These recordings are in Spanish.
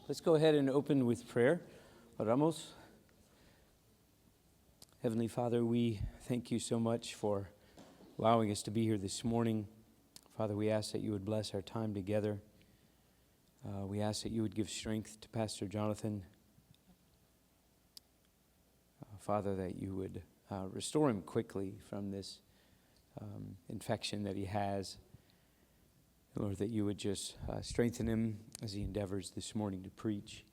Let's go ahead and open with prayer. Oramos. Heavenly Father, we thank you so much for allowing us to be here this morning. Father, we ask that you would bless our time together. We ask that you would give strength to Pastor Jonathan. Father, that you would restore him quickly from this infection that he has. Lord, that you would just strengthen him as he endeavors this morning to preach,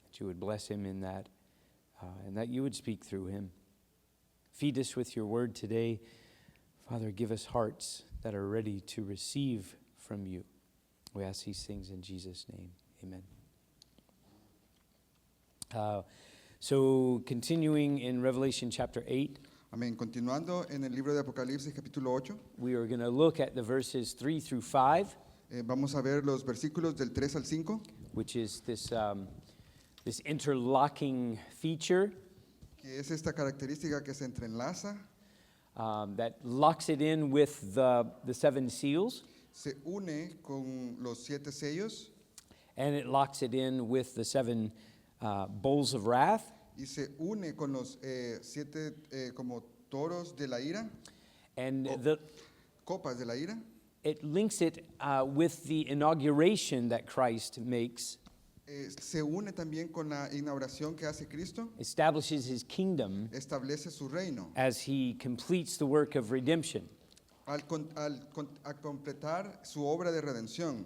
that you would bless him in that, and that you would speak through him. Feed us with your word today. Father, give us hearts that are ready to receive from you. We ask these things in Jesus' name. Amen. So continuing in Revelation chapter 8. Amén. Continuando en el libro de Apocalipsis capítulo 8, We are going to look at the verses 3 through 5, vamos a ver los versículos del 3 al 5, which is this interlocking feature que es esta característica que se entrelaza, that locks it in with the seven seals, se une con los 7 sellos and it locks it in with the seven bowls of wrath. y se une con los 7 como toros de la ira, And copas de la ira, it links it with the inauguration that Christ makes, se une también con la inauguración que hace Cristo, establishes his kingdom establece su reino, as he completes the work of redemption. al completar su obra de redención.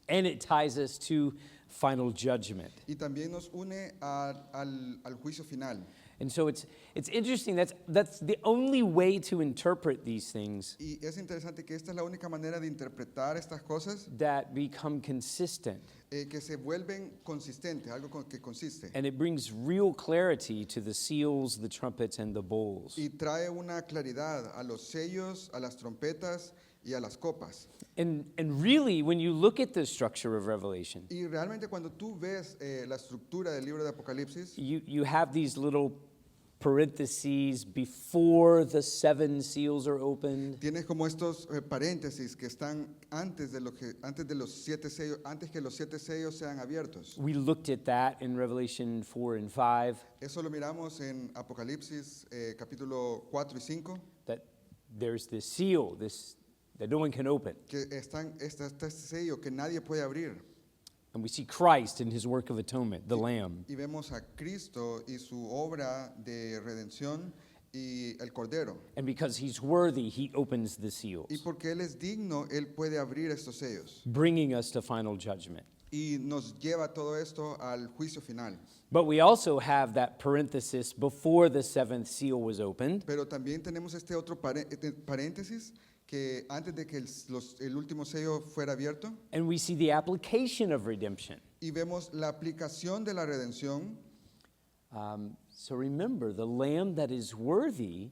And it ties us to final judgment. Y también nos une al juicio final. And so it's interesting, that's the only way to interpret these things Y es interesante que esta es la única manera de interpretar estas cosas that become consistent. Que se vuelven consistentes, algo que consiste. And it brings real clarity to the seals, the trumpets, and the bowls. Y trae una claridad a los sellos, a las trompetas y a las copas. And really, when you look at the structure of Revelation, Y realmente cuando tú ves la estructura del libro de Apocalipsis, you have these little parentheses before the seven seals are opened. tienes como estos paréntesis que están antes de los 7 sellos, antes que los 7 sellos sean abiertos. We looked at that in Revelation 4 and 5, Eso lo miramos en Apocalipsis capítulo 4 y 5, that there's this seal, that no one can open. que está este sello que nadie puede abrir. And we see Christ in his work of atonement, the Lamb. Y vemos a Cristo y su obra de redención y el Cordero. And because he's worthy, he opens the seals, Y porque Él es digno, Él puede abrir estos sellos. bringing us to final judgment. Y nos lleva todo esto al juicio final. But we also have that parenthesis before the seventh seal was opened, Pero también tenemos este otro paréntesis que antes de que el último sello fuera abierto, and we see the application of redemption. y vemos la aplicación de la redención. So remember, the Lamb that is worthy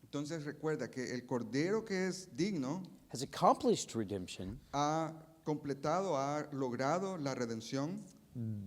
Entonces recuerda que el Cordero que es digno has accomplished redemption ha completado, ha logrado la redención.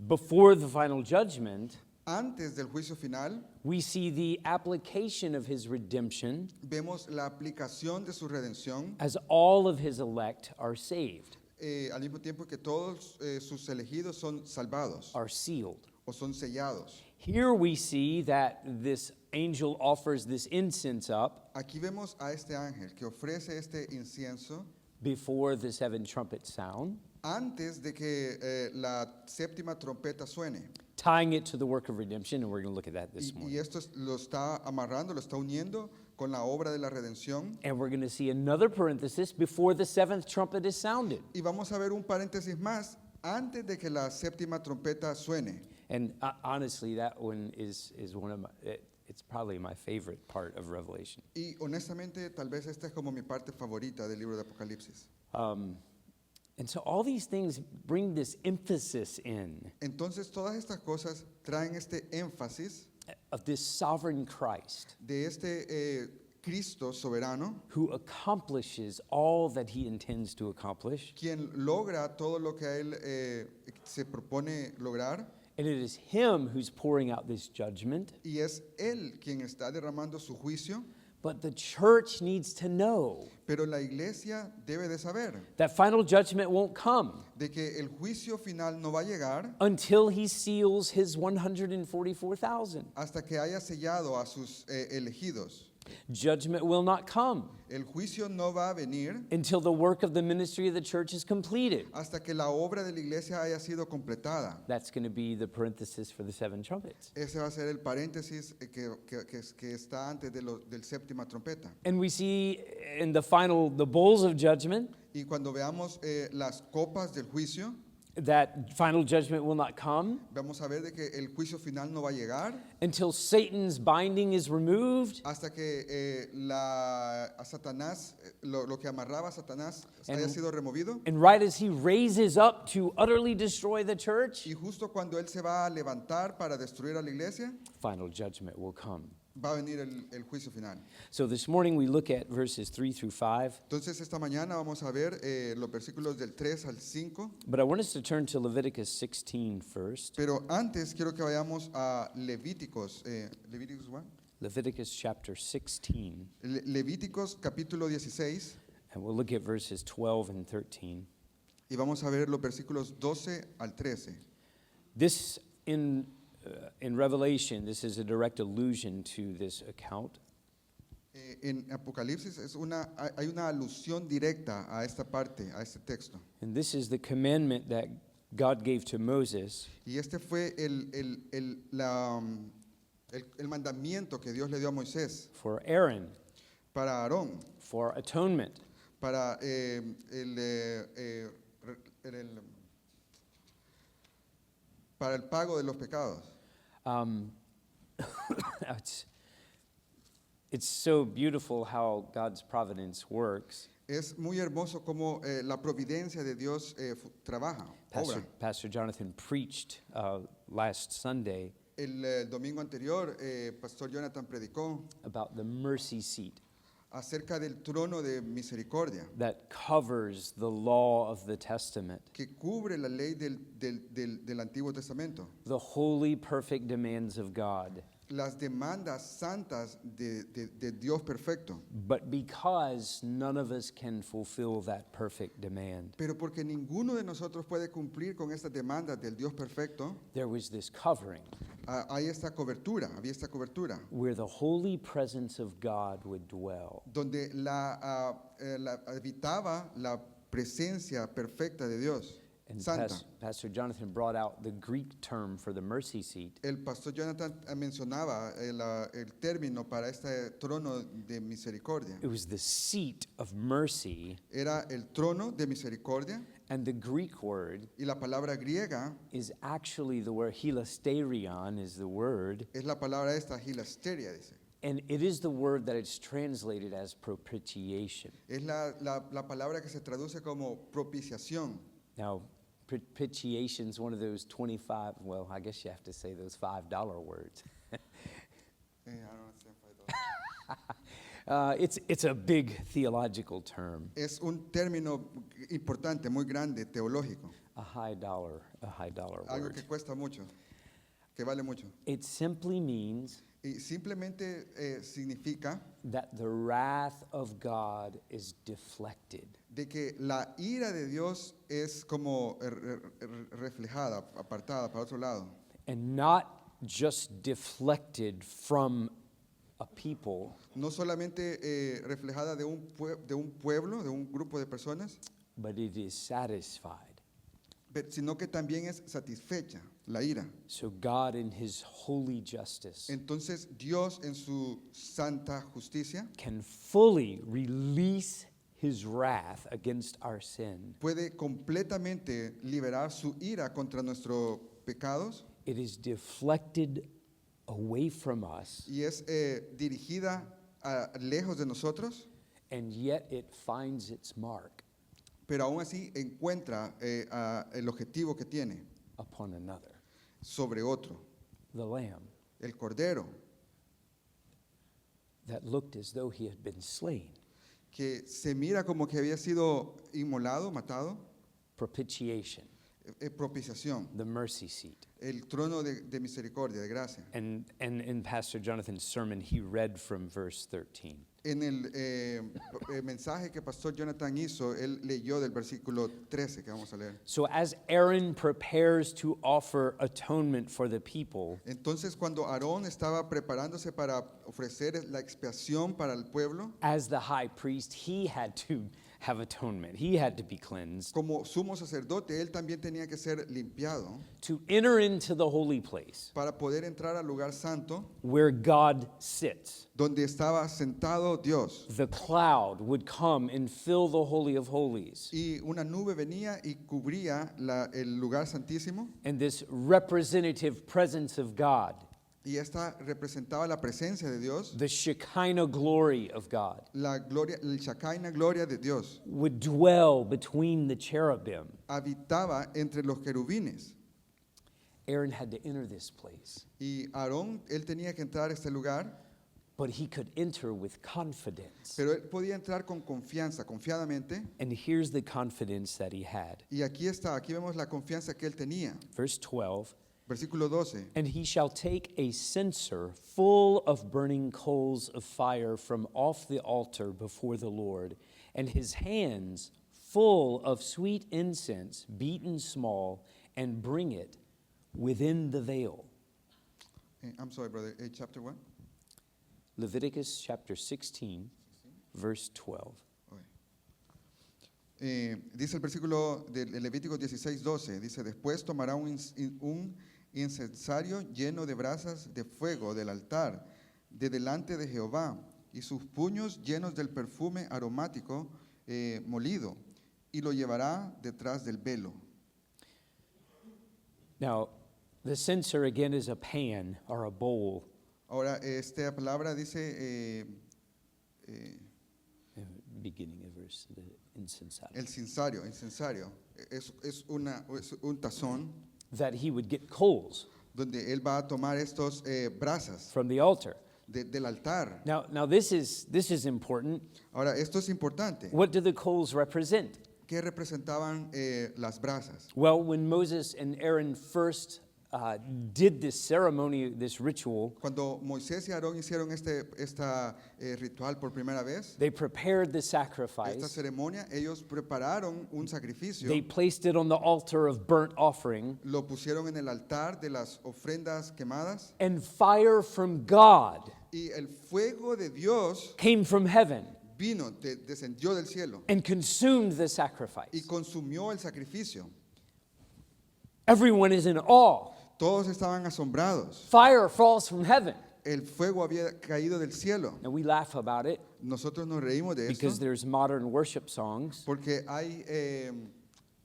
before the final judgment. Antes del juicio final, We see the application of his redemption vemos la aplicación de su redención, as all of his elect are saved, al mismo tiempo que todos sus elegidos son salvados are sealed. o son sellados. Here we see that this angel offers this incense up Aquí vemos a este ángel que ofrece este incienso before the seven trumpets sound, antes de que la séptima trompeta suene. tying it to the work of redemption, and we're going to look at that this Y morning. esto lo está amarrando, lo está uniendo con la obra de la redención. And we're going to see another parenthesis before the seventh trumpet is sounded. Y vamos a ver un paréntesis más antes de que la séptima trompeta suene. And honestly, that one is one of my, it's probably my favorite part of Revelation. Y honestamente, tal vez esta es como mi parte favorita del libro de Apocalipsis. And so all these things bring this emphasis in Entonces, todas estas cosas traen este énfasis of this sovereign Christ de este Cristo soberano, who accomplishes all that he intends to accomplish. quien logra todo lo que a él se propone lograr. And it is him who's pouring out this judgment. Y es él quien está derramando su juicio. But the church needs to know Pero la iglesia debe de saber that final judgment won't come de que el juicio final no va a llegar until he seals his 144,000. hasta que haya sellado a sus elegidos. Judgment will not come El juicio no va a venir until the work of the ministry of the church is completed. hasta que la obra de la iglesia haya sido completada. That's going to be the parenthesis for the seven trumpets. Ese va a ser el paréntesis que está antes del séptima trompeta. And we see in the bowls of judgment, Y cuando veamos las copas del juicio, that final judgment will not come vamos a ver de que el juicio final no va a llegar until Satan's binding is removed hasta que a Satanás, lo que amarraba a Satanás haya And- sido removido. and right as he raises up to utterly destroy the church, Y justo cuando él se va a levantar para destruir a la iglesia, final judgment will come. va a venir el juicio final. So this morning we look at verses 3 through 5, Entonces esta mañana vamos a ver los versículos del 3 al 5, but I want us to turn to Leviticus 16 first. pero antes quiero que vayamos a Levíticos. ¿Levíticos what? Leviticus chapter 16, Levíticos capítulo 16, and we'll look at verses 12 and 13. y vamos a ver los versículos 12 al 13. This in Revelation, this is a direct allusion to this account. En Apocalipsis hay una alusión directa a esta parte, a este texto. And this is the commandment that God gave to Moses Y este fue el mandamiento que Dios le dio a Moisés for Aaron para Aarón, for atonement. para para el pago de los pecados. Um, it's so beautiful how God's providence works. Es muy hermoso cómo la providencia de Dios trabaja, obra. Pastor Jonathan preached last Sunday El domingo anterior, Pastor Jonathan predicó about the mercy seat acerca del trono de misericordia that covers the law of the Testament, que cubre la ley del Antiguo Testamento, the holy, perfect demands of God. las demandas santas de Dios perfecto. But because none of us can fulfill that perfect demand, Pero porque ninguno de nosotros puede cumplir con estas demandas del Dios perfecto, there was this covering hay esta cobertura, había esta cobertura, where the holy presence of God would dwell. donde habitaba la presencia perfecta de Dios, And santa. Pastor Jonathan brought out the Greek term for the mercy seat, El pastor Jonathan mencionaba el término para este trono de misericordia. it was the seat of mercy, Era el trono de misericordia and the Greek word y la palabra griega is actually the word hilasterion is the word, es la palabra esta, hilasteria, dice. and it is the word that it's translated as propitiation. Es la palabra que se traduce como propiciación. Now, propitiation is one of those 25, well, I guess you have to say those $5 words. I don't understand. It's a big theological term, Es un término importante, muy grande, teológico. a high dollar Algo word. que cuesta mucho, que vale mucho. It simply means Y simplemente significa that the wrath of God is deflected. de que la ira de Dios es como reflejada, apartada para otro lado. And not just deflected from a people, No solamente reflejada de un pueblo, de un grupo de personas, but it is satisfied. sino que también es satisfecha la ira. So God in his holy justice Entonces Dios en su santa justicia can fully release his wrath against our sin. puede completamente liberar su ira contra nuestros pecados It is deflected away from us, y es dirigida lejos de nosotros, and yet it finds its mark pero aún así encuentra el objetivo que tiene upon another, sobre otro, the lamb el cordero, that looked as though he had been slain. que se mira como que había sido inmolado, matado, Propitiation, propiciación, the mercy seat. el trono de misericordia, de gracia. And in Pastor Jonathan's sermon, he read from verse 13. En el mensaje que Pastor Jonathan hizo, él leyó del versículo 13 que vamos a leer. So as Aaron prepares to offer atonement for the people, Entonces, cuando Aarón estaba preparándose para ofrecer la expiación para el pueblo, as the high priest, he had to have atonement. He had to be cleansed como sumo sacerdote, él también tenía que ser limpiado to enter into the holy place para poder entrar al lugar santo where God sits. donde estaba sentado Dios. The cloud would come and fill the Holy of Holies. Y una nube venía y cubría el lugar santísimo, And this representative presence of God, y esta representaba la presencia de Dios, the Shekinah glory of God, la gloria, el Shekinah gloria de Dios, would dwell between the cherubim. habitaba entre los querubines. Aaron had to enter this place, Y Aarón, él tenía que entrar a este lugar, but he could enter with confidence. pero él podía entrar con confianza, confiadamente. And here's the confidence that he had. Y aquí está, aquí vemos la confianza que él tenía. Verse 12, Versículo 12. and he shall take a censer full of burning coals of fire from off the altar before the Lord, and his hands full of sweet incense beaten small, and bring it within the veil. I'm sorry, brother. Chapter 1? Leviticus chapter 16, verse 12. Dice el versículo de Levítico 16:12, dice, después tomará un incensario lleno de brasas de fuego del altar de delante de Jehová y sus puños llenos del perfume aromático molido, y lo llevará detrás del velo. Now, the censer again is a pan or a bowl. Ahora, esta palabra dice Beginning of verse, the incensario. el incensario. Es un tazón That he would get coals donde él va a tomar estos brasas from the altar. del altar. Now this is important. Ahora, esto es importante. What do the coals represent? ¿Qué representaban las brasas? Well, when Moses and Aaron first did this ceremony, this ritual, Cuando Moisés y Aarón hicieron este ritual por primera vez, they prepared the esta sacrifice. ceremonia, ellos prepararon un sacrificio, They placed it on the altar of burnt offering, lo pusieron en el altar de las ofrendas quemadas, and fire from God y el fuego de Dios came from heaven vino, descendió del cielo and consumed the y sacrifice. consumió el sacrificio. Everyone is in awe. Todos estaban asombrados. Fire falls from heaven. El fuego había caído del cielo. Now we laugh about it Nosotros nos reímos de because esto there's modern worship songs porque hay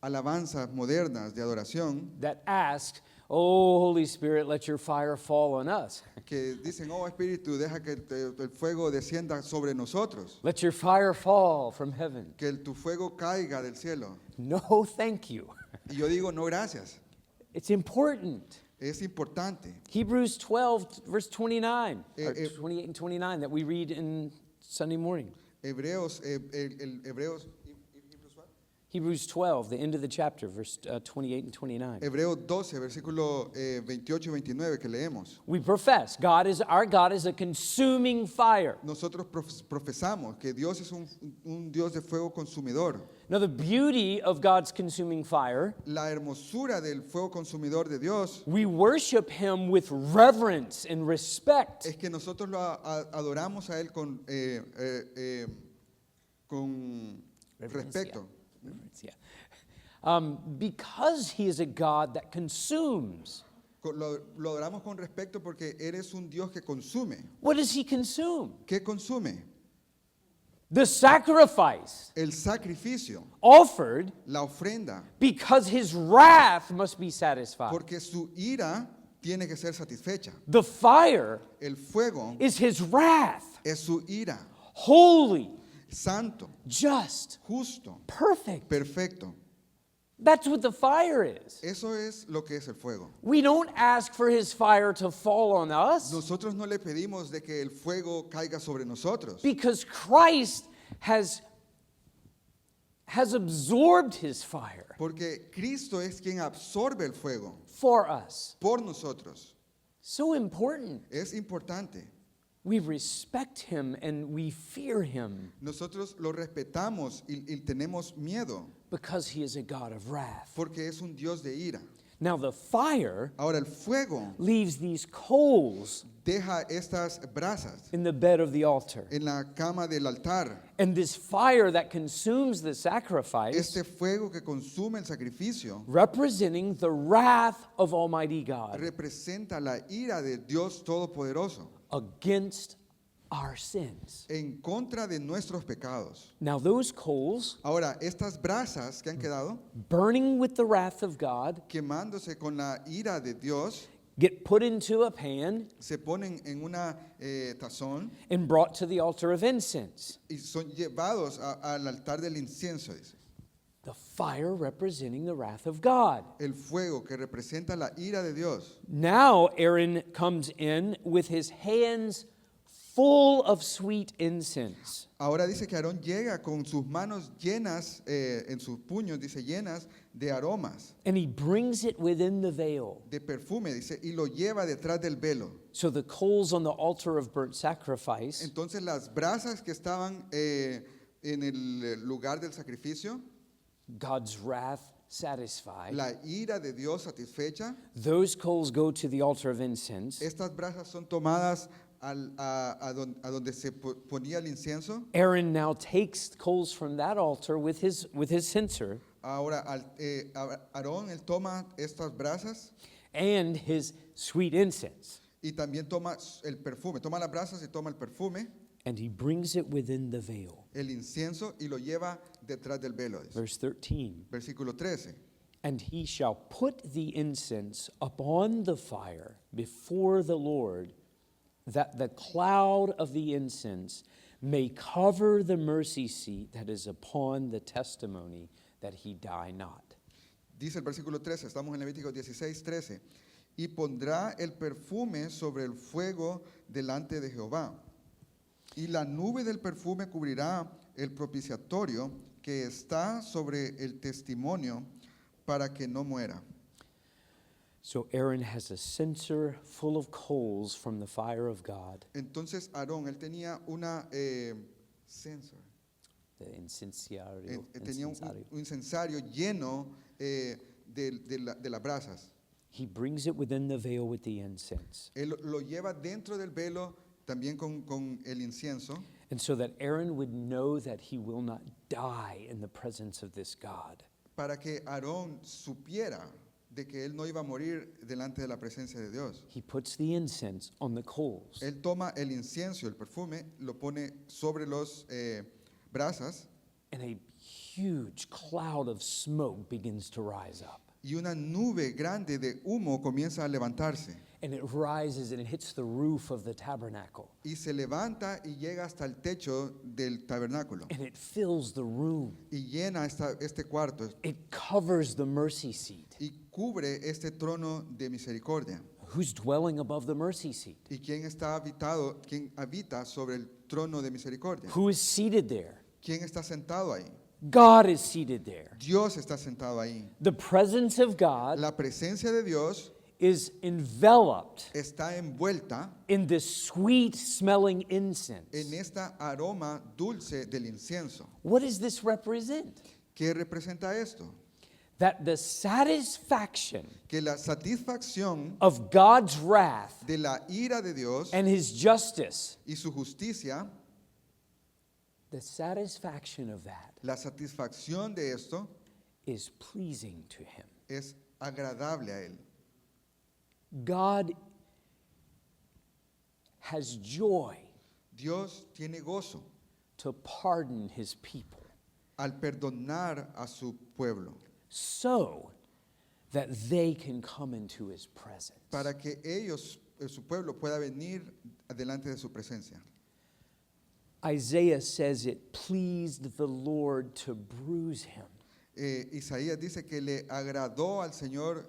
alabanzas modernas de adoración that ask, "Oh, Holy Spirit, let your fire fall on us. que dicen, oh Espíritu, deja que el fuego descienda sobre nosotros, Let your fire fall from heaven." que tu fuego caiga del cielo. No, thank you. Y yo digo, no, gracias. It's important. Es importante. Hebrews 12, verse 29, or Eh, 28 and 29 that we read in Sunday morning. Hebreos, Hebrews 12, the end of the chapter, verse 28 and 29. Hebreos 12, versículo 28 y 29 que leemos. We profess our God is a consuming fire. Nosotros profesamos que Dios es un Dios de fuego consumidor. Now, the beauty of God's consuming fire, La hermosura del fuego consumidor de Dios we worship Him with reverence and respect. es que nosotros lo adoramos a Él con respeto. Reverence, yeah. Because He is a God that consumes. Lo adoramos con respeto porque eres un Dios que consume. What does He consume? ¿Qué consume? The sacrifice El sacrificio, offered la ofrenda, because His wrath must be satisfied. porque su ira tiene que ser satisfecha. The fire El fuego is His wrath, es su ira, holy, santo, just, justo, perfect. perfecto. That's what the fire is. Eso es lo que es el fuego. We don't ask for His fire to fall on us Nosotros no le pedimos de que el fuego caiga sobre nosotros, because Christ has absorbed His fire porque Cristo es quien absorbe el fuego for us. por nosotros. So important. Es importante. we respect him and we fear him Nosotros lo respetamos y tenemos miedo because he is a God of wrath. porque es un Dios de ira. Now the fire Ahora el fuego leaves these coals deja estas brasas in the bed of the altar. en la cama del altar. And this fire that consumes the sacrifice, Este fuego que consume el sacrificio representing the wrath of Almighty God representa la ira de Dios Todopoderoso against our sins. en contra de nuestros pecados. Now those coals, Ahora, estas brasas que han quedado burning with the wrath of God, quemándose con la ira de Dios get put into a pan se ponen en una tazón and brought to the altar of incense. y son llevados al altar del incienso, dice. The fire representing the wrath of God. El fuego que representa la ira de Dios. Now Aaron comes in with his hands full of sweet incense. Ahora dice que Aarón llega con sus manos llenas, en sus puños, dice, llenas de aromas, And he brings it within the veil. de perfume, dice, y lo lleva detrás del velo. So the coals on the altar of burnt sacrifice Entonces las brasas que estaban en el lugar del sacrificio, God's wrath satisfied. la ira de Dios satisfecha, Those coals go to the altar of incense. estas brasas son tomadas a donde se ponía el incienso. Aaron now takes coals from that altar with his censer Ahora Aarón, él toma estas brasas and his sweet incense, y también toma el perfume, toma las brasas y toma el perfume, and he brings it within the veil. el incienso, y lo lleva detrás del velo. Dice. Verse 13. Versículo 13. And he shall put the incense upon the fire before the Lord, that the cloud of the incense may cover the mercy seat that is upon the testimony, that he die not. Dice el versículo 13, estamos en Levítico 16, 13. Y pondrá el perfume sobre el fuego delante de Jehová. Y la nube del perfume cubrirá el propiciatorio que está sobre el testimonio para que no muera. So Aaron has a censer full of coals from the fire of God, Entonces Aarón, él tenía una censer, the incenciario. tenía un incensario lleno de las brasas. He brings it within the veil with the incense. Él lo lleva dentro del velo también con el incienso, And so that Aaron would know that he will not die in the presence of this God. para que Aarón supiera de que él no iba a morir delante de la presencia de Dios. He puts the incense on the coals. Él toma el incienso, el perfume, lo pone sobre los brasas, And a huge cloud of smoke begins to rise up. y una nube grande de humo comienza a levantarse. And it rises and it hits the roof of the tabernacle. Y se levanta y llega hasta el techo del tabernáculo. And it fills the room. Y llena este cuarto It covers the mercy seat. y cubre este trono de misericordia. Who's dwelling above the mercy seat? ¿Y quién habita sobre el trono de misericordia? Who is seated there? ¿Quién está sentado ahí? God is seated there. Dios está sentado ahí. The presence of God La presencia de Dios is enveloped está envuelta in this sweet smelling incense. en esta aroma dulce del incienso. What does this represent? ¿Qué representa esto? That the satisfaction Que la satisfacción of God's wrath de la ira de Dios and his justice, y su justicia, the satisfaction of that la satisfacción de esto is pleasing to him. es agradable a él. God has joy Dios tiene gozo to pardon his people al perdonar a su pueblo so that they can come into his presence. para que su pueblo pueda venir delante de su presencia. Isaiah says it pleased the Lord to bruise him. Isaías dice que le agradó al Señor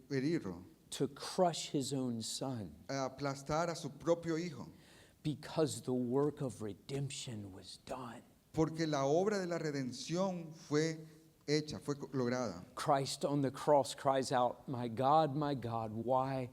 herirlo, To crush his own son, aplastar a su propio hijo, because the work of redemption was done. porque la obra de la redención fue hecha, fue lograda. Christ on the cross cries out, my God, why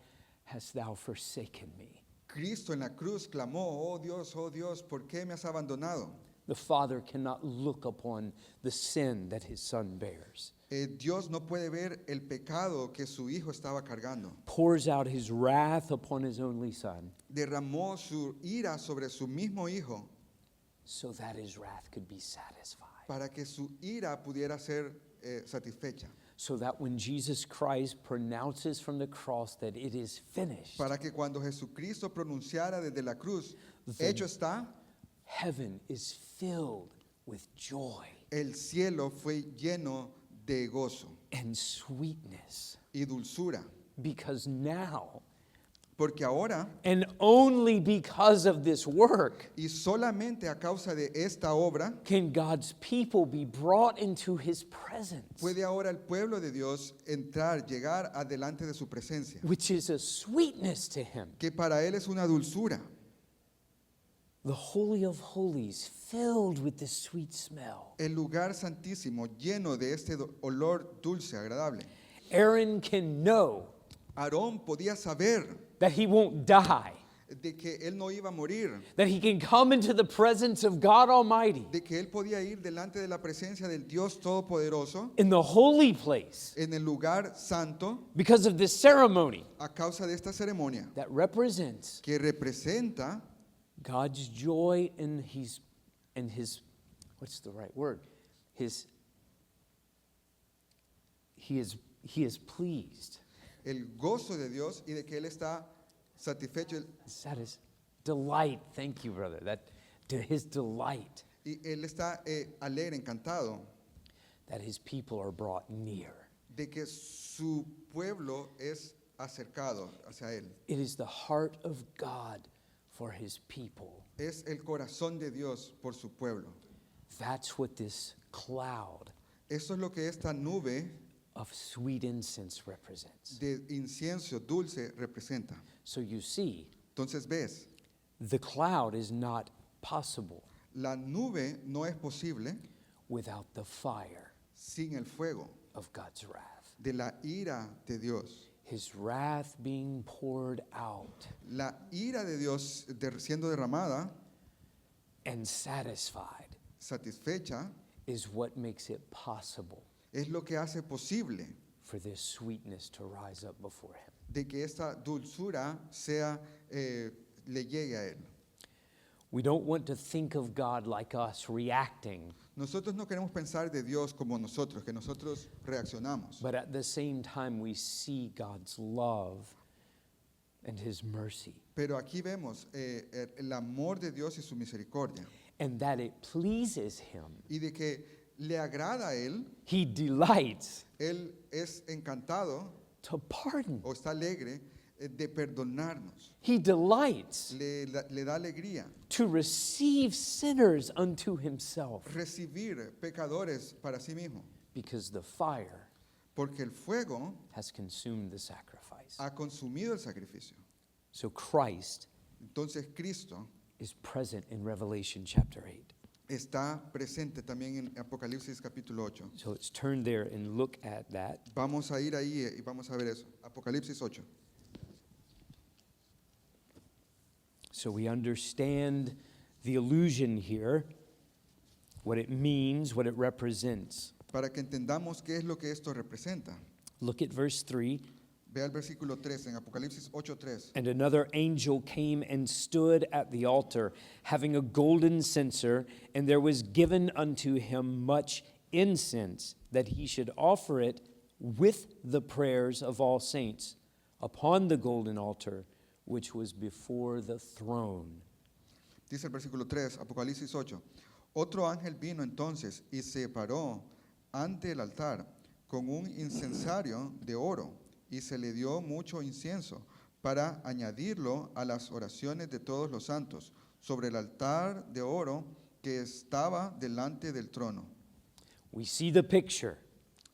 hast thou forsaken me?" Cristo en la cruz clamó, oh Dios, ¿por qué me has abandonado? The Father cannot look upon the sin that his Son bears. Dios no puede ver el pecado que su hijo estaba cargando. Pours out his wrath upon his only Son Derramó su ira sobre su mismo hijo so that his wrath could be satisfied. para que su ira pudiera ser satisfecha. So that when Jesus Christ pronounces from the cross that it is finished, Para que cuando Jesucristo pronunciara desde la cruz, The- hecho está, heaven is filled with joy el cielo fue lleno de gozo and sweetness. y dulzura. Because now, Porque ahora, and only because of this work, y solamente a causa de esta obra, can God's people be brought into his presence, puede ahora el pueblo de Dios entrar, llegar adelante de su presencia, which is a sweetness to him. que para él es una dulzura. The Holy of Holies filled with this sweet smell. El lugar santísimo lleno de este olor dulce, agradable. Aaron can know Aarón podía saber that he won't die, de que él no iba a morir, that he can come into the presence of God Almighty de que él podía ir delante de la presencia del Dios Todopoderoso in the holy place en el lugar santo because of this ceremony a causa de esta ceremonia that represents que representa God's joy and his what's the right word? He is pleased. el gozo de Dios y de que él está satisfecho That is delight. Thank you, brother. That to his delight y él está alegre, encantado that his people are brought near. de que su pueblo es acercado hacia él. It is the heart of God for his people. Es el corazón de Dios por su pueblo. That's what this cloud Eso es lo que esta nube of sweet incense represents. de incienso dulce representa. So you see, Entonces ves, the cloud is not possible la nube no es posible without the fire sin el fuego of God's wrath. de la ira de Dios. His wrath being poured out La ira de Dios siendo derramada, and satisfied satisfecha, is what makes it possible es lo que hace posible for this sweetness to rise up before him. de que esta dulzura sea, le llegue a él. We don't want to think of God like us reacting, Nosotros no queremos pensar de Dios como nosotros, que nosotros reaccionamos. but at the same time we see God's love and his mercy, Pero aquí vemos el amor de Dios y su misericordia. and that it pleases him. Y de que le agrada a él, He delights él es encantado to pardon. o está alegre de perdonarnos. He delights Le da alegría to receive sinners unto himself, recibir pecadores para sí mismo, because the fire porque el fuego has consumed the sacrifice. ha consumido el sacrificio. So Christ Entonces Cristo is present in Revelation chapter 8. está presente también en Apocalipsis capítulo 8. So let's turn there and look at that. Vamos a ir ahí y vamos a ver eso. Apocalipsis 8. So we understand the illusion here, what it means, what it represents. Para que entendamos qué es lo que esto representa. Look at verse 3. Ve al versículo 3 en Apocalipsis 8:3. And another angel came and stood at the altar, having a golden censer, and there was given unto him much incense, that he should offer it with the prayers of all saints upon the golden altar, which was before the throne. Dice el versículo 3, Apocalipsis 8. Otro ángel vino entonces y se paró ante el altar con un incensario de oro y se le dio mucho incienso para añadirlo a las oraciones de todos los santos sobre el altar de oro que estaba delante del trono. We see the picture.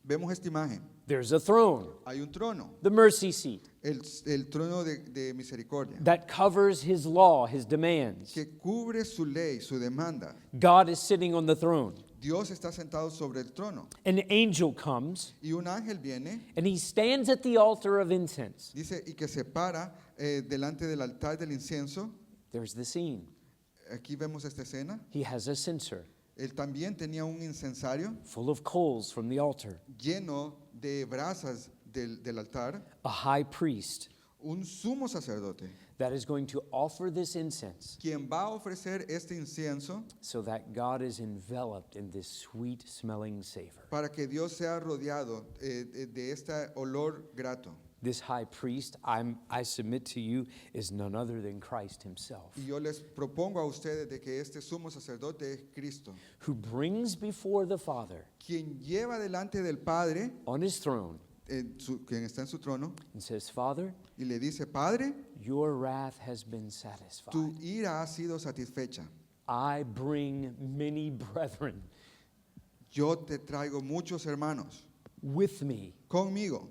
Vemos esta imagen. There's a throne, Hay un trono, the mercy seat, el trono de misericordia, that covers his law, his demands. que cubre su ley, su demanda. God is sitting on the throne. Dios está sentado sobre el trono An angel comes y un ángel viene, and he stands at the altar of incense. dice, y que se para delante del altar del incienso. There's the scene. Aquí vemos esta escena. He has a censer Él también tenía un incensario full of coals from the altar. lleno de brasas del altar, A high priest un sumo sacerdote, that is going to offer this incense quien va a ofrecer este incienso so that God is enveloped in this sweet smelling savor. para que Dios sea rodeado de este olor grato. This high priest, I submit to you, is none other than Christ himself, Y yo les propongo a ustedes de que este sumo sacerdote es Cristo, who brings before the Father quien lleva delante del Padre, on his throne quien está en su trono, and says, Father, y le dice, Padre, your wrath has been satisfied. tu ira ha sido satisfecha. I bring many brethren Yo te traigo muchos hermanos with me conmigo,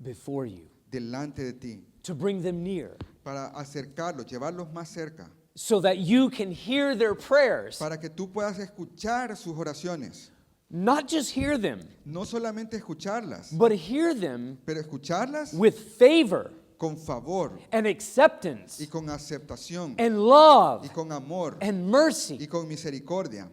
before you delante de ti, to bring them near para acercarlos, llevarlos más cerca, so that you can hear their prayers, para que tú puedas escuchar sus oraciones. not just hear them, No solamente escucharlas, but hear them pero escucharlas with favor con favor and acceptance y con aceptación and love y con amor and y mercy. con misericordia.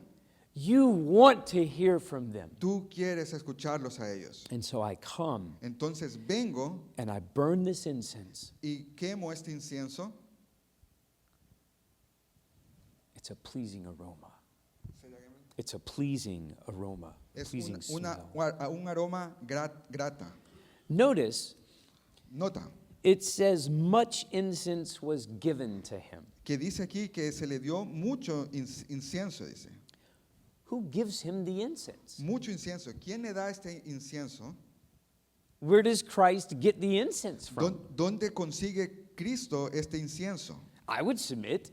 You want to hear from them. Tú quieres escucharlos a ellos. And so I come Entonces vengo and I burn this incense. y quemo este incienso. It's a pleasing aroma. It's a pleasing aroma. Es Pleasing smell. un aroma grata. Notice Nota it says much incense was given to him. que dice aquí que se le dio mucho incienso, dice. Who gives him the incense? Mucho incienso. ¿Quién le da este incienso? Where does Christ get the incense from? ¿Dónde consigue Cristo este incienso? I would submit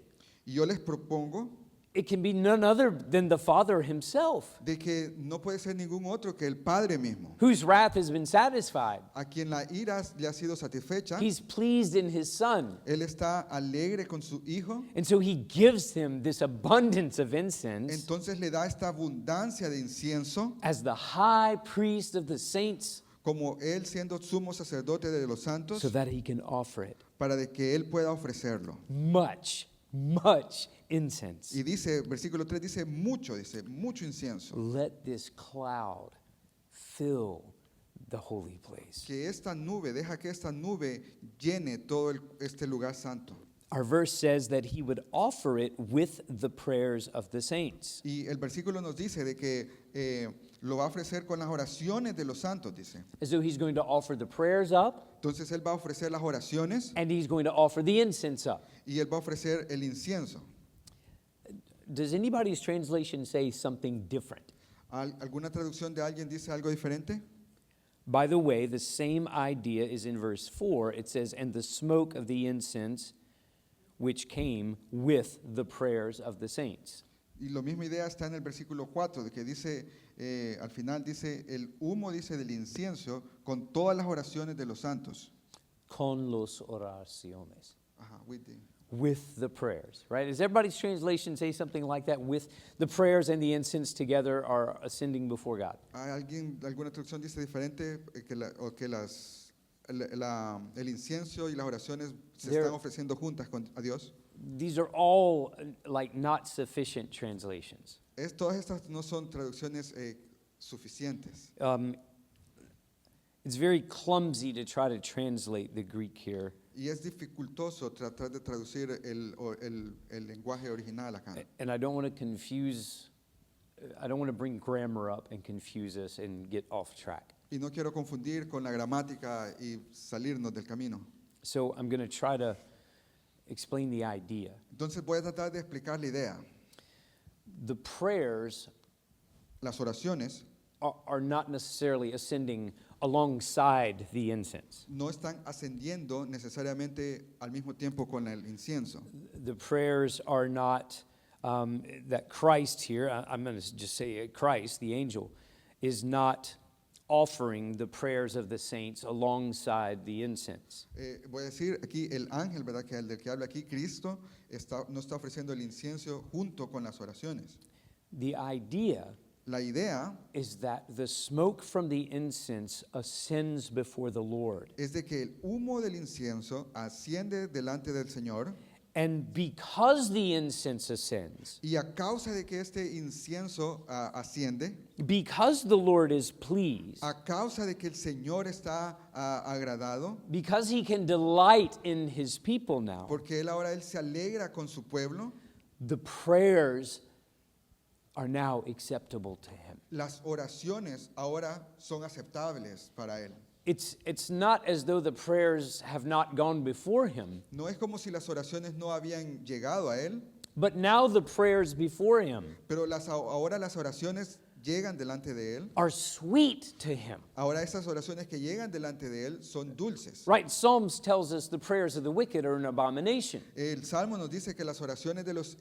Y yo les propongo it can be none other than the Father himself, de que no puede ser ningún otro que el Padre mismo, whose wrath has been satisfied. a quien la ira le ha sido satisfecha. He's pleased in his Son. Él está alegre con su Hijo, And so he gives him this abundance of incense entonces le da esta abundancia de incienso, as the high priest of the saints como Él siendo sumo sacerdote de los santos, so that he can offer it. para de que Él pueda ofrecerlo. Much incense. Y dice, versículo 3 dice mucho incienso. Let this cloud fill the holy place. Que esta nube, deja que esta nube llene todo este lugar santo. Our verse says that he would offer it with the prayers of the saints. Y el versículo nos dice de que lo va a ofrecer con las oraciones de los santos, dice. As though he's going to offer the prayers up Entonces Él va a ofrecer las oraciones and he's going to offer the incense up. y Él va a ofrecer el incienso. Does anybody's translation say something different? ¿Alguna traducción de alguien dice algo diferente? By the way, the same idea is in verse 4. It says, and the smoke of the incense which came with the prayers of the saints. Y la misma idea está en el versículo 4, de que dice, al final dice, el humo dice del incienso con todas las oraciones de los santos. Con los oraciones. Ajá, With the prayers, right? Does everybody's translation say something like that? With the prayers and the incense together are ascending before God. ¿Alguna traducción dice diferente el incienso y las oraciones se There- están ofreciendo juntas a Dios? These are all like not sufficient translations. Todas estas no son traducciones suficientes. It's very clumsy to try to translate the Greek here. Y es dificultoso tratar de traducir el lenguaje original acá. And I don't want to bring grammar up and confuse us and get off track. Y no quiero confundir con la gramática y salirnos del camino. So I'm going to try to explain the idea. Entonces voy a tratar de explicar la idea. The prayers Las oraciones are not necessarily ascending alongside the incense. no están ascendiendo necesariamente al mismo tiempo con el incienso. The prayers are not that Christ here, I'm going to just say Christ, the angel, is not offering the prayers of the saints alongside the incense. Voy a decir aquí el ángel, ¿verdad? Que el del que habla aquí, Cristo, no está ofreciendo el incienso junto con las oraciones. The idea La idea is that the smoke from the incense ascends before the Lord. es de que el humo del incienso asciende delante del Señor And because the incense ascends, y a causa de que este incienso asciende, because the Lord is pleased, a causa de que el Señor está agradado, because he can delight in his people now, porque él se alegra con su pueblo, the prayers are now acceptable to him. las oraciones ahora son aceptables para él. It's not as though the prayers have not gone before him, No es como si las oraciones no habían llegado a él, but now the prayers before him pero ahora las oraciones llegan delante de él. are sweet to him. Ahora esas oraciones que llegan delante de él son dulces. Right? Psalms tells us the prayers of the wicked are an abomination. El Salmo nos dice que las oraciones de los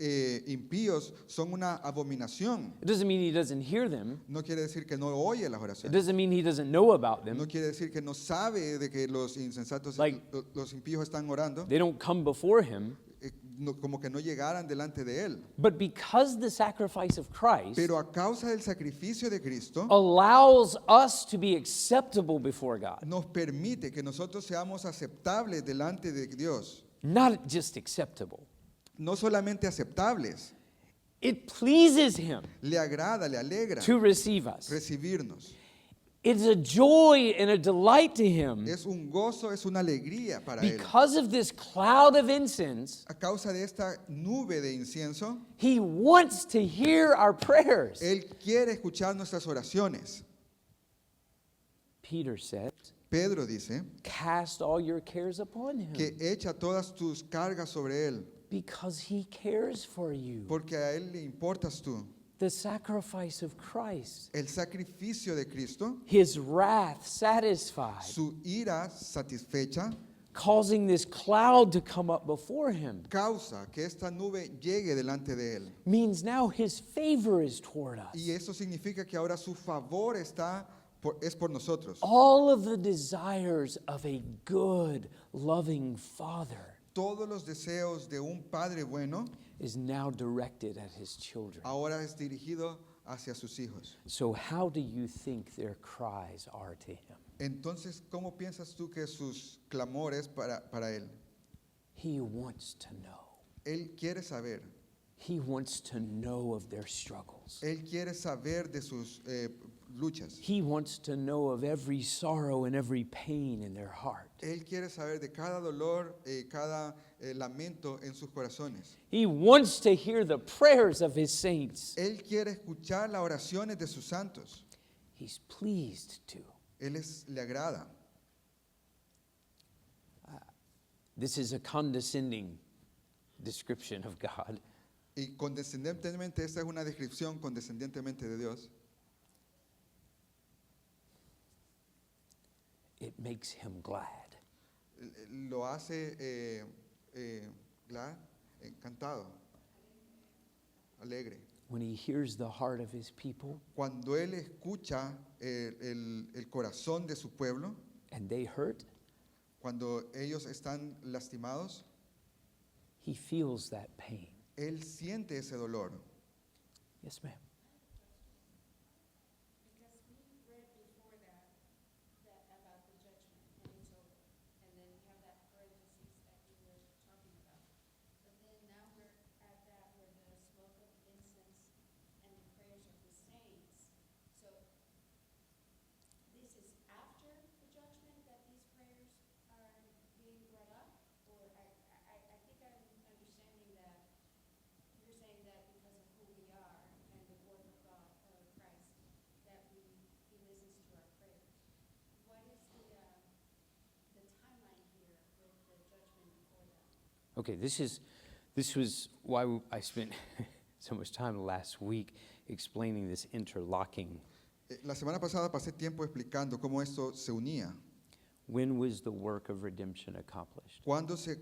impíos son una abominación. It doesn't mean he doesn't hear them. No quiere decir que no oye las It oraciones. doesn't mean he doesn't know about No them. quiere decir que no sabe de que los insensatos, Like- los impíos están orando, They don't come before him. como que no llegaran delante de él. But because the sacrifice of Christ Pero a causa del sacrificio de Cristo, allows us to be acceptable before God, nos permite que nosotros seamos aceptables delante de Dios. not just acceptable. No solamente aceptables, It pleases him le agrada, le alegra to receive us. recibirnos. It's a joy and a delight to him Es un gozo, es una alegría para él. because of this cloud of incense. A causa de esta nube de incienso, He wants to hear our prayers. él quiere escuchar nuestras oraciones. Peter says, Pedro dice cast all your cares upon him que echa todas tus cargas sobre él, because he cares for you. porque a él le importas tú. The sacrifice of Christ, El sacrificio de Cristo, his wrath satisfied, su ira satisfecha, causing this cloud to come up before him, causa que esta nube llegue delante de él. means now his favor is toward us. Y eso significa que ahora su favor es por nosotros. All of the desires of a good, loving father Todos los deseos de un padre bueno is now directed at his children. ahora es dirigido hacia sus hijos. So how do you think their cries are to him? Entonces, ¿cómo piensas tú que sus clamores para él? He wants to know. Él quiere saber. He wants to know of their struggles. Él quiere saber de sus luchas. He wants to know of every sorrow and every pain in their heart. Él quiere saber de cada dolor, cada lamento en sus corazones. He wants to hear the prayers of his saints. Él quiere escuchar las oraciones de sus santos. He's pleased to. Le agrada. This is a condescending description of God. Y condescendentemente, esta es una descripción condescendientemente de Dios. It makes him glad. Lo hace glad, encantado, alegre. When he hears the heart of his people Cuando él escucha el corazón de su pueblo, and they hurt, cuando ellos están lastimados, he feels that pain. él siente ese dolor. Yes, ma'am. Because we read before that about the judgment, and it's over. And then we have that parentheses that you were talking about. But then now we're at that where the smoke of incense and the prayers of the saints. So this is after the judgment that these prayers are being brought up? Or I think I'm understanding that you're saying that because of who we are and the work of God, of Christ, that He listens to our prayers. What is the timeline here with the judgment before that? Okay, this was why I spent so much time last week explaining this interlocking. La semana pasada pasé tiempo explicando cómo esto se unía. When was the work of redemption accomplished? Cuando se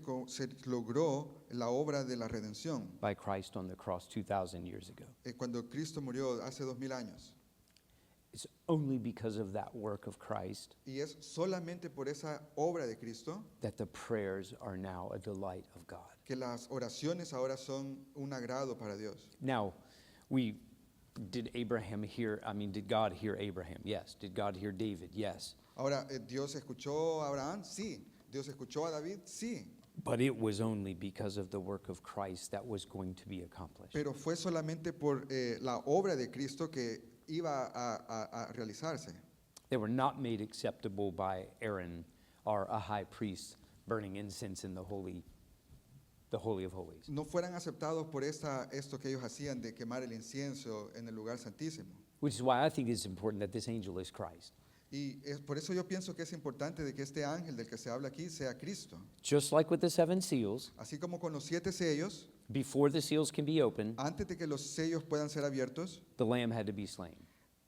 logró la obra de la redención, By Christ on the cross 2,000 years ago. cuando Cristo murió hace 2000 años. It's only because of that work of Christ Y es solamente por esa obra de Cristo that the prayers are now a delight of God. que las oraciones ahora son un agrado para Dios. Now, we Did Abraham hear, did God hear Abraham? Yes. Did God hear David? Yes. Ahora, ¿Dios escuchó a Abraham? Sí. ¿Dios escuchó a David? Sí. But it was only because of the work of Christ that was going to be accomplished. Pero fue solamente por la obra de Cristo que iba a realizarse. They were not made acceptable by Aaron or a high priest burning incense in the Holy of Holies. No fueran aceptados por esto que ellos hacían de quemar el incienso en el lugar santísimo. Which is why I think it's important that this angel is Christ. Y por eso yo pienso que es importante de que este ángel del que se habla aquí sea Cristo. Just like with the 7 seals, Así como con los 7 sellos, before the seals can be opened, antes de que los sellos puedan ser abiertos, the lamb had to be slain.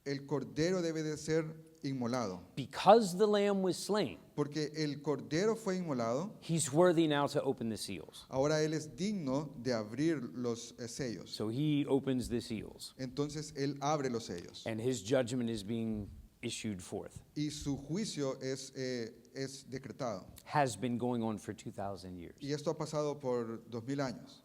el cordero debe de ser inmolado. Because the lamb was slain, Porque el cordero fue inmolado, he's worthy now to open the seals. ahora él es digno de abrir los sellos. So he opens the seals, Entonces él abre los sellos. and his judgment is being issued forth. Y su juicio es decretado. Has been going on for 2,000 years. Y esto ha pasado por 2000 años.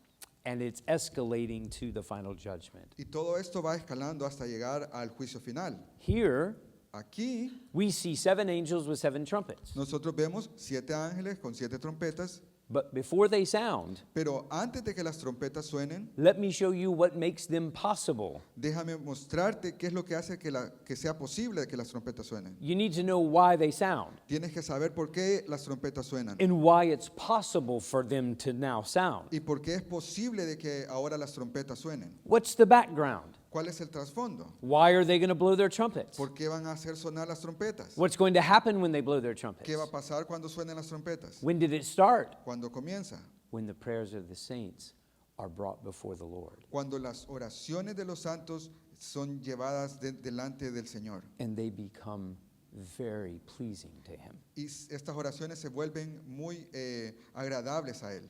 And it's escalating to the final judgment. Y todo esto va escalando hasta llegar al juicio final. Here, Aquí we see 7 angels with 7 trumpets. nosotros vemos 7 ángeles con 7 trompetas, But before they sound, pero antes de que las trompetas suenen, let me show you what makes them possible. déjame mostrarte qué es lo que hace que sea posible que las trompetas suenen. You need to know why they sound Tienes que saber por qué las trompetas suenan and why it's possible for them to now sound. y por qué es posible de que ahora las trompetas suenen. What's the background? ¿Cuál es el trasfondo? Why are they going to blow their trumpets? ¿Por qué van a hacer sonar las trompetas? What's going to happen when they blow their trumpets? ¿Qué va a pasar cuando suenen las trompetas? When did it start? Cuando comienza. When the prayers of the saints are brought before the Lord. Cuando las oraciones de los santos son llevadas delante del Señor. And they become very pleasing to him. Y estas oraciones se vuelven muy agradables a Él.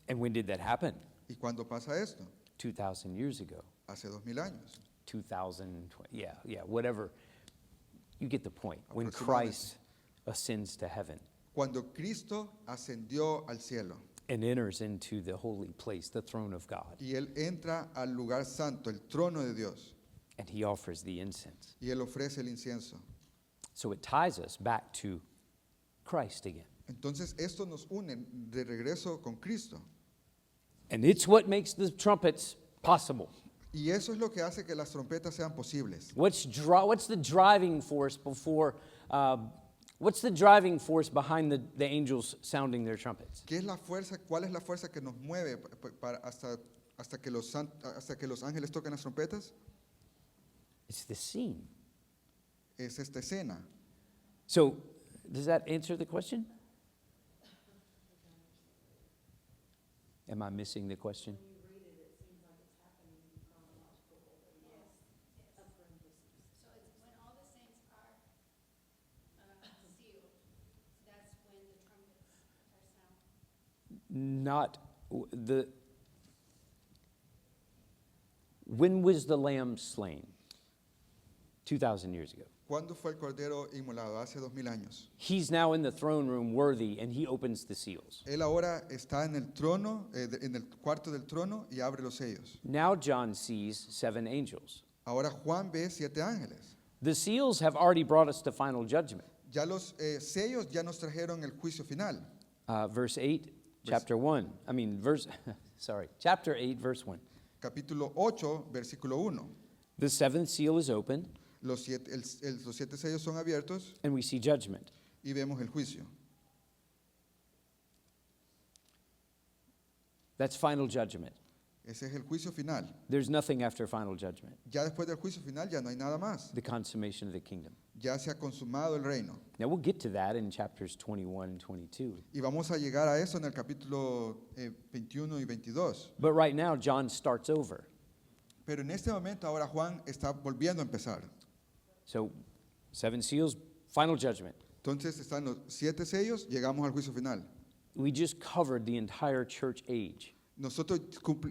And when did that happen? ¿Y cuándo pasa esto? 2,000 years ago. Hace 2000 años. 2000, whatever. You get the point. When Aproximadamente. Christ ascends to heaven Cuando Cristo ascendió al cielo and enters into the holy place, the throne of God, y Él entra al lugar santo, el trono de Dios, and he offers the incense. y Él ofrece el incienso. So it ties us back to Christ again. Entonces esto nos une de regreso con Cristo. And it's what makes the trumpets possible. Y eso es lo que hace que las trompetas sean posibles. What's the driving force what's the driving force behind the angels sounding their trumpets? ¿Qué es la fuerza? ¿Cuál es la fuerza que nos mueve hasta que los ángeles toquen las trompetas? It's the scene. Es esta escena. So, does that answer the question? Am I missing the question? So it's when all the saints are sealed, that's when the trumpets are sounded. Not the. When was the lamb slain? 2,000 years ago. ¿Cuándo fue el cordero inmolado? Hace 2000 años. He's now in the throne room worthy, and he opens the seals. Él ahora está en el trono, en el cuarto del trono y abre los sellos. Now John sees 7 angels. Ahora Juan ve 7 ángeles. The seals have already brought us to final judgment. Ya los sellos ya nos trajeron el juicio final. Verse 8, chapter 1. Chapter 8, verse 1. Capítulo 8, versículo 1. The 7th seal is opened, Los 7 sellos son abiertos and we see judgment. y vemos el juicio. That's final judgment. Ese es el juicio final. There's nothing after final judgment. Ya después del juicio final ya no hay nada más. The consummation of the kingdom. Ya se ha consumado el reino. Now we'll get to that in chapters 21 and 22. Y vamos a llegar a eso en el capítulo 21 y 22. But right now, John starts over. Pero en este momento ahora Juan está volviendo a empezar. So, 7 seals, final judgment. Entonces están los 7 sellos, llegamos al juicio final. We just covered the entire church age. Nosotros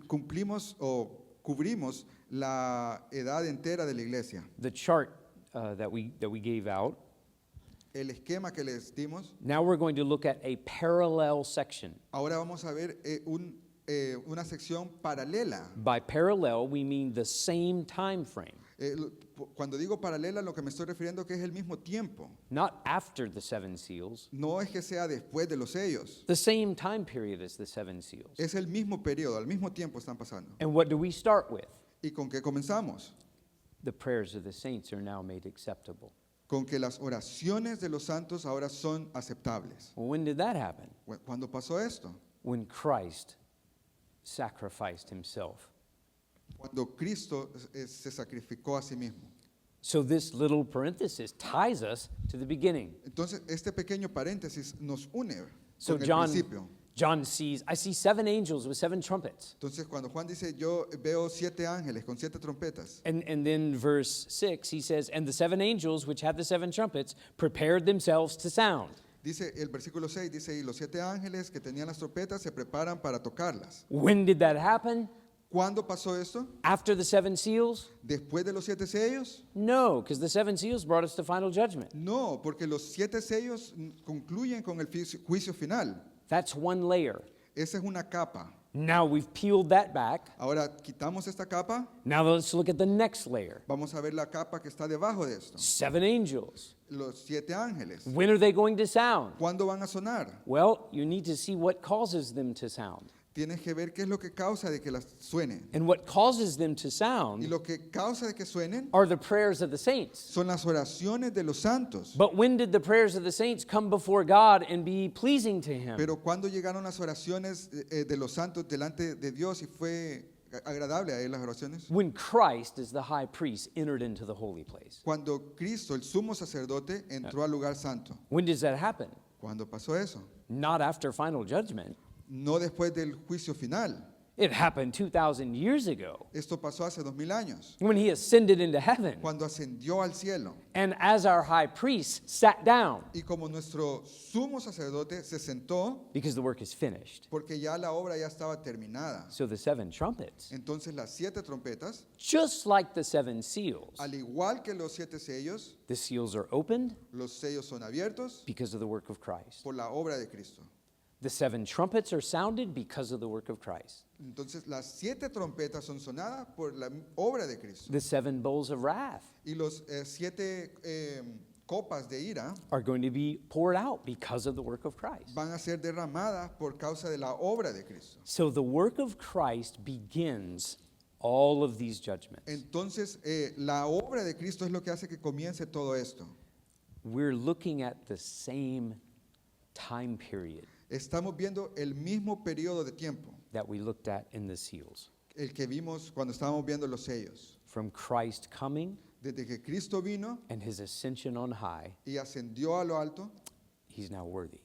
cumplimos o cubrimos la edad entera de la iglesia. The chart that we gave out. El esquema que les dimos, Now we're going to look at a parallel section. ahora vamos a ver una sección paralela. By parallel, we mean the same time frame, Cuando digo paralela, lo que me estoy refiriendo que es el mismo tiempo. not after the seven seals. No es que sea después de los sellos. The same time period as the seven seals. Es el mismo periodo, al mismo tiempo están pasando. And what do we start with? ¿Y con qué comenzamos? The prayers of the saints are now made acceptable. Con que las oraciones de los santos ahora son aceptables. Well, when did that happen? ¿Cuándo pasó esto? When Christ sacrificed himself. Cuando Cristo se sacrificó a sí mismo. So this little parenthesis ties us to the beginning. Entonces, este pequeño paréntesis nos une So con el John principio. I see seven angels with seven trumpets. Entonces, cuando Juan dice, yo veo 7 ángeles con 7 trompetas, And then verse 6, he says, and the seven angels which had the seven trumpets prepared themselves to sound. dice el versículo 6, dice, y los 7 ángeles que tenían las trompetas se preparan para tocarlas. When did that happen? ¿Cuándo pasó esto? After the seven seals? ¿Después de los 7 sellos? No, because the seven seals brought us to final judgment. No, porque los 7 sellos concluyen con el juicio final. That's one layer. Esa es una capa. Now we've peeled that back. Ahora quitamos esta capa, Now let's look at the next layer. vamos a ver la capa que está debajo de esto. Seven angels. Los 7 ángeles. When are they going to sound? ¿Cuándo van a sonar? Well, you need to see what causes them to sound. Tienes que ver qué es lo que causa de que las suenen. And what causes them to Y sound lo que causa de que suenen are the prayers of the saints. son las oraciones de los santos. But when did the prayers of the saints come before God and be pleasing to Him? Pero cuando llegaron las oraciones de los santos delante de Dios y fue agradable a él las oraciones. When Christ, as the high priest, entered into the holy place. Cuando Cristo, el sumo sacerdote, entró al lugar santo. When does that happen? ¿Cuándo pasó eso? Not after final judgment. No después del juicio final. It happened 2,000 years ago Esto pasó hace 2000 años. when He ascended into heaven. Cuando ascendió al cielo. And as our high priest sat down, Y como nuestro sumo sacerdote se sentó because the work is finished. porque ya la obra ya estaba terminada. So the seven trumpets, Entonces las 7 trompetas, just like the seven seals, al igual que los 7 sellos, the seals are opened los sellos son abiertos because of the work of Christ. por la obra de Cristo. The seven trumpets are sounded because of the work of Christ. Entonces las 7 trompetas son sonadas por la obra de Cristo. The seven bowls of wrath Y los 7 copas de ira are going to be poured out because of the work of Christ. van a ser derramadas por causa de la obra de Cristo. So the work of Christ begins all of these judgments. Entonces la obra de Cristo es lo que hace que comience todo esto. We're looking at the same time period Estamos viendo el mismo periodo de tiempo, that we looked at in the seals. el que vimos cuando estábamos viendo los sellos. From Christ coming Desde que Cristo vino and His ascension on high, y ascendió a lo alto, He's now worthy.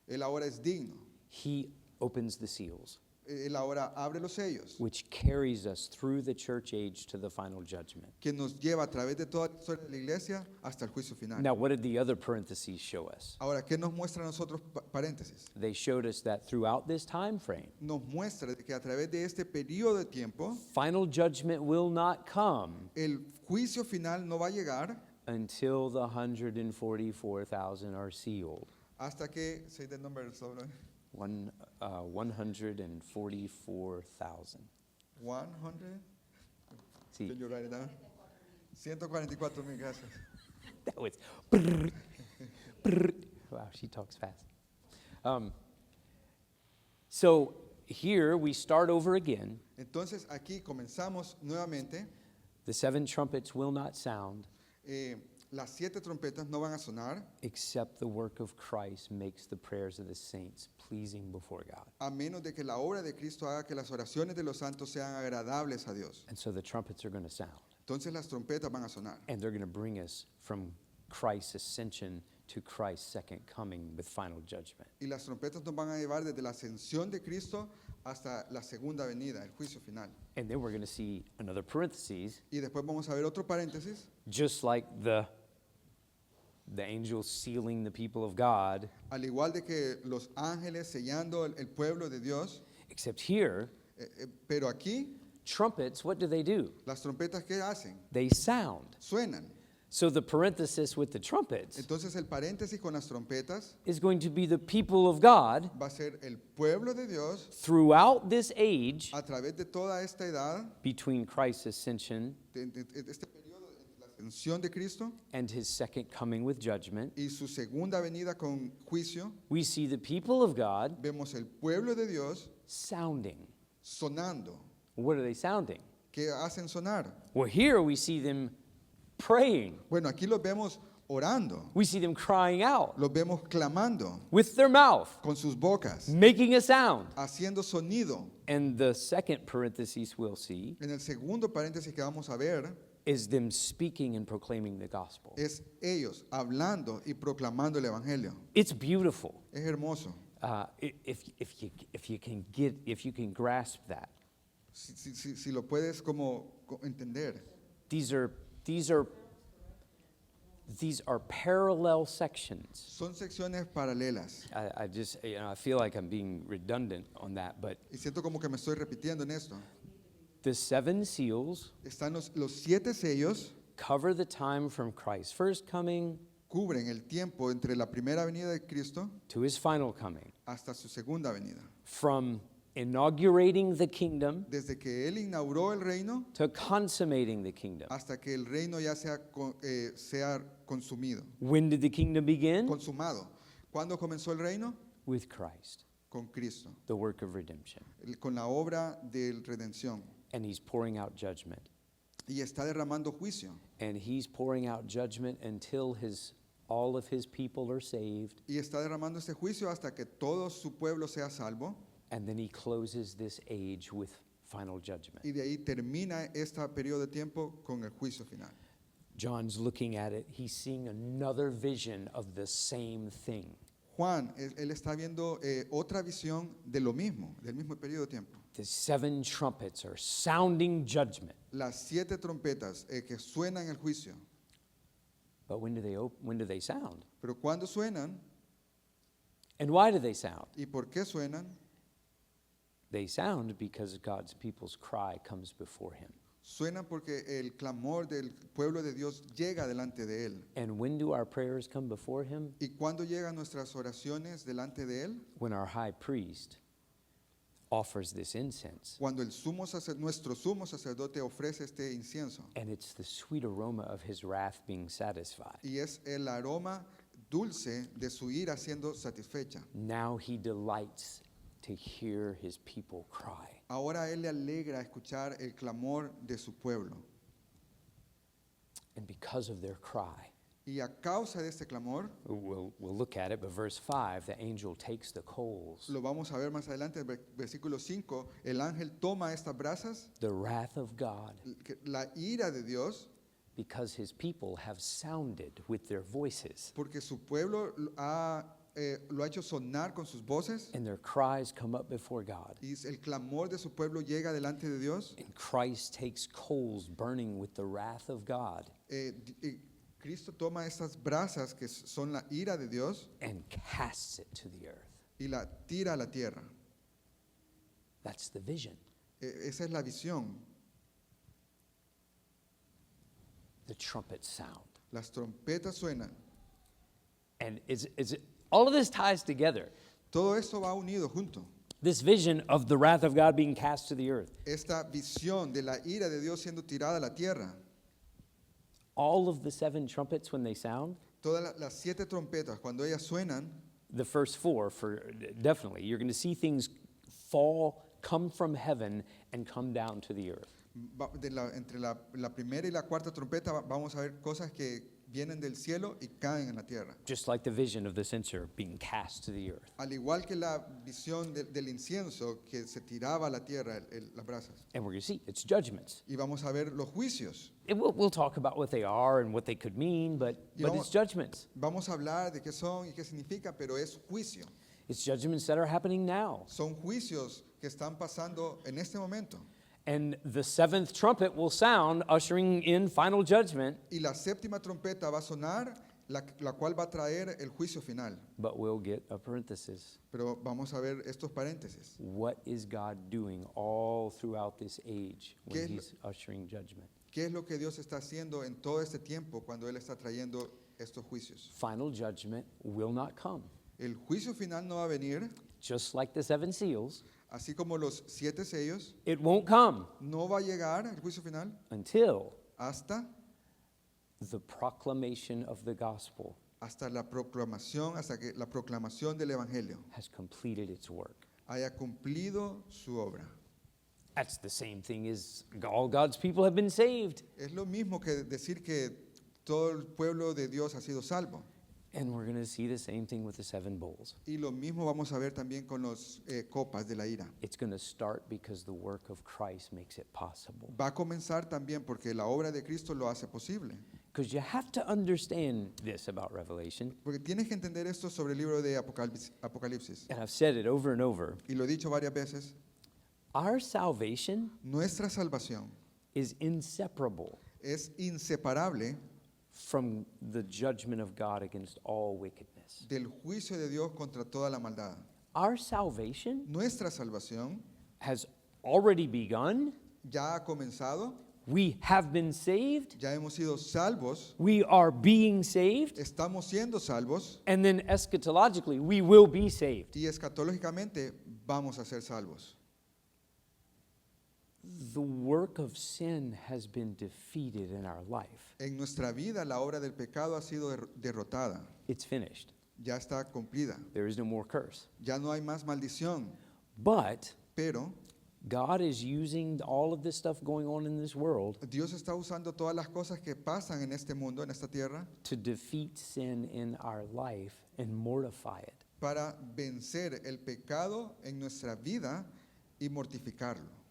Él ahora es digno. He opens the seals, Él ahora abre los sellos, which carries us through the church age to the final judgment. que nos lleva a través de toda la historia de la iglesia hasta el juicio final. Now, what did the other parentheses show us? Ahora, ¿qué nos muestra a nosotros? Paréntesis. They showed us that throughout this time frame, Nos muestra que a través de este periodo de tiempo, final judgment will not come el juicio final no va a llegar until the 144,000 are sealed. hasta que, say the number solo, 144,000. 100, See, can you write it down? 144,000, gracias. that was brrr, brrr. Wow, she talks fast. So here we start over again. Entonces aquí comenzamos nuevamente. The seven trumpets will not sound Las 7 trompetas no van a sonar except the work of Christ makes the prayers of the saints pleasing before God. a menos de que la obra de Cristo haga que las oraciones de los santos sean agradables a Dios. And so the trumpets are going to sound. Entonces las trompetas van a sonar. And they're going to bring us from Christ's ascension to Christ's second coming with final judgment. Y las trompetas nos van a llevar desde la ascensión de Cristo hasta la segunda venida, el juicio final. And then we're going to see another parenthesis, Y después vamos a ver otro paréntesis. just like the angels sealing the people of God, Al igual de que los ángeles sellando el pueblo de Dios, except here, pero aquí trumpets, what do? las trompetas ¿qué hacen? They sound. Suenan. So the parenthesis with the trumpets Entonces el paréntesis con las trompetas is going to be the people of God va a ser el pueblo de Dios throughout this age a través de toda esta edad, between Christ's ascension este periodo entre la ascensión de Cristo and his second coming with judgment. y su segunda venida con juicio. We see the people of God Vemos el pueblo de Dios sounding. sonando. What are they sounding? ¿Qué hacen sonar? Well, here we see them praying. Bueno, aquí los vemos orando, We see them crying out los vemos clamando with their mouth, con sus bocas, making a sound. haciendo sonido. And the second parenthesis we'll see En el segundo paréntesis que vamos a ver is them speaking and proclaiming the gospel. es ellos hablando y proclamando el evangelio. It's beautiful. Es hermoso. If you can grasp that. Si lo puedes como entender. These are parallel sections. Son secciones paralelas. I feel like I'm being redundant on that, but Y siento como que me estoy repitiendo en esto. the seven seals Están los 7 sellos, cover the time from Christ's first coming cubren el tiempo entre la primera venida de Cristo to his final coming, hasta su segunda venida. from inaugurating the kingdom Desde que Él inauguró el reino to consummating the kingdom. hasta que el reino ya sea consumido, When did the kingdom begin? consumado. ¿Cuándo comenzó el reino? With Christ, Con Cristo, the work of redemption. con la obra de redención. And he's pouring out judgment. Y está derramando juicio. And he's pouring out judgment until all of his people are saved. Y está derramando este juicio hasta que todo su pueblo sea salvo. And then he closes this age with final judgment. Y de ahí termina este periodo de tiempo con el juicio final. John's looking at it. He's seeing another vision of the same thing. Juan, él está viendo otra visión de lo mismo, del mismo periodo de tiempo. The 7 trumpets are sounding judgment. Las 7 trompetas que suenan el juicio. But when do they sound? Pero ¿cuándo suenan? And why do they sound? ¿Y por qué suenan? They sound because God's people's cry comes before him. Suenan porque el clamor del pueblo de Dios llega delante de Él. And when do our prayers come before him? ¿Y cuándo llegan nuestras oraciones delante de Él? When our high priest offers this incense. Cuando nuestro sumo sacerdote ofrece este incienso. And it's the sweet aroma of his wrath being satisfied. Y es el aroma dulce de su ira siendo satisfecha. Now he delights to hear his people cry. Ahora Él le alegra escuchar el clamor de su pueblo. And because of their cry, Y a causa de este clamor, we'll look at it, but verse 5, the angel takes the coals, lo vamos a ver más adelante, versículo 5, el ángel toma estas brasas, the wrath of God, la ira de Dios, because his people have sounded with their voices, porque su pueblo lo ha hecho sonar con sus voces, and their cries come up before God. y el clamor de su pueblo llega delante de Dios. And Christ takes coals burning with the wrath of God Cristo toma estas brasas que son la ira de Dios and casts it to the earth. y la tira a la tierra. That's the vision. Esa es la visión. The trumpets sound. Las trompetas suenan. And all of this ties together. Todo esto va unido junto. This vision of the wrath of God being cast to the earth. Esta visión de la ira de Dios siendo tirada a la tierra. All of the 7 trumpets when they sound, Todas las 7 trompetas, cuando ellas suenan, the first 4, definitely, you're going to see things come from heaven and come down to the earth. entre la primera y la cuarta trompeta vamos a ver cosas que vienen del cielo y caen en la tierra. Just like the vision of the censer being cast to the earth. Al igual que la visión del incienso que se tiraba a la tierra, las brasas. And we're going to see it's judgments. Y vamos a ver los juicios. And we'll talk about what they are and what they could mean, but it's judgments. Vamos a hablar de qué son y qué significa, pero es juicio. It's judgments that are happening now. Son juicios que están pasando en este momento. And the 7th trumpet will sound, ushering in final judgment. Y la séptima trompeta va a sonar, la cual va a traer el juicio final. But we'll get a parenthesis. Pero vamos a ver estos paréntesis. What is God doing all throughout this age when he's ushering judgment? ¿Qué es lo que Dios está haciendo en todo este tiempo cuando Él está trayendo estos juicios? Final judgment will not come. El juicio final no va a venir, Just like the seven seals, así como los 7 sellos. it won't come No va a llegar el juicio final until hasta the proclamation of the gospel hasta que la proclamación del Evangelio has completed its work. haya cumplido su obra. That's the same thing as all God's people have been saved. Es lo mismo que decir que todo el pueblo de Dios ha sido salvo. And we're going to see the same thing with the seven bowls. Y lo mismo vamos a ver también con los copas de la ira. It's going to start because the work of Christ makes it possible. Va a comenzar también porque la obra de Cristo lo hace posible. Because you have to understand this about Revelation, Porque tienes que entender esto sobre el libro de Apocalipsis. and I've said it over and over. Y lo he dicho varias veces. Our salvation Nuestra salvación is inseparable es inseparable from the judgment of God against all wickedness. del juicio de Dios contra toda la maldad. Our salvation Nuestra salvación has already begun. ya ha comenzado, We have been saved. ya hemos sido salvos, We are being saved. estamos siendo salvos And then eschatologically, we will be saved. y escatológicamente vamos a ser salvos. The work of sin has been defeated in our life. En nuestra vida la obra del pecado ha sido derrotada, It's finished. ya está cumplida, There is no more curse. ya no hay más maldición, But pero God is using all of this stuff going on in this world Dios está usando todas las cosas que pasan en este mundo, en esta tierra, to defeat sin in our life and mortify it. para vencer el pecado en nuestra vida y mortificarlo.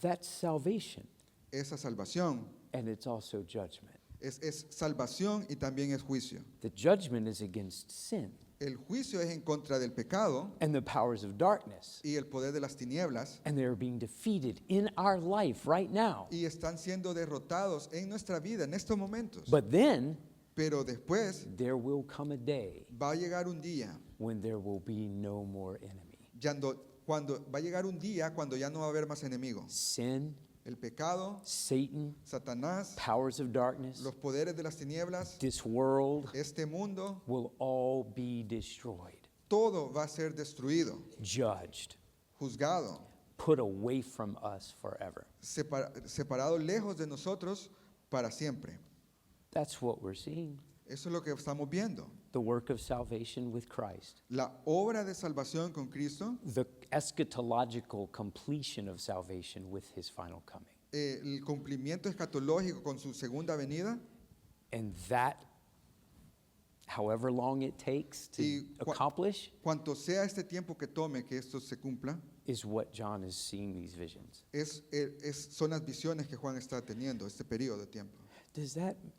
That's salvation, Esa salvación and it's also judgment. es salvación y también es juicio. The judgment is against sin El juicio es en contra del pecado and the powers of darkness, y el poder de las tinieblas and they're being defeated in our life right now. y están siendo derrotados en nuestra vida en estos momentos. But then Pero después there will come a day va a llegar un día, when there will be no more enemy. cuando va a llegar un día cuando ya no va a haber más enemigos. Sin, El pecado, Satan, Satanás, powers of darkness, los poderes de las tinieblas, this world este mundo, will all be destroyed, todo va a ser destruido, judged, juzgado, put away from us forever. separado lejos de nosotros para siempre. That's what we're seeing. Eso es lo que estamos viendo. The work of salvation with Christ. La obra de salvación con Cristo, The eschatological completion of salvation with his final coming. el cumplimiento escatológico con su segunda venida, And that, however long it takes to Y accomplish, cuanto sea este tiempo que tome que esto se cumpla, is what John is seeing these visions. son las visiones que Juan está teniendo este periodo de tiempo.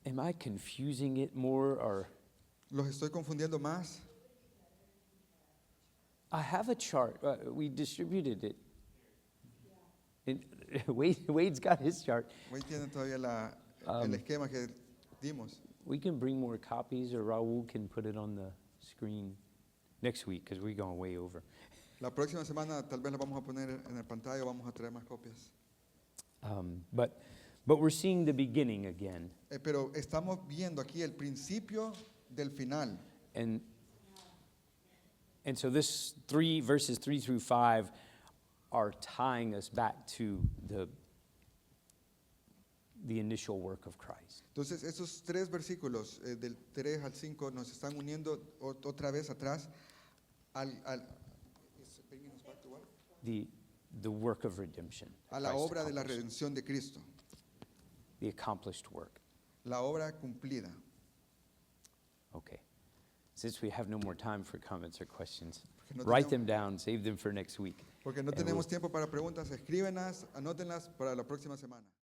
Am I confusing it more, or ¿Los estoy confundiendo más? I have a chart. We distributed it. Wade's got his chart. Hoy tienen todavía el esquema que dimos. We can bring more copies, or Raul can put it on the screen next week, because we're going way over. La próxima semana tal vez la vamos a poner en la pantalla o vamos a traer más copias. But we're seeing the beginning again. Pero estamos viendo aquí el principio del final. And so this verses 3 through 5 are tying us back to the initial work of Christ. Entonces, esos 3 versículos, del 3 al 5, nos están uniendo otra vez atrás The work of redemption. a la Christ obra de la accomplished. redención de Cristo, The accomplished work. la obra cumplida. Okay. Since we have no more time for comments or questions, Porque no write tenemos- them down, save them for next week. Porque no And tenemos we'll- tiempo para preguntas, escríbenlas, anótenlas para la próxima semana.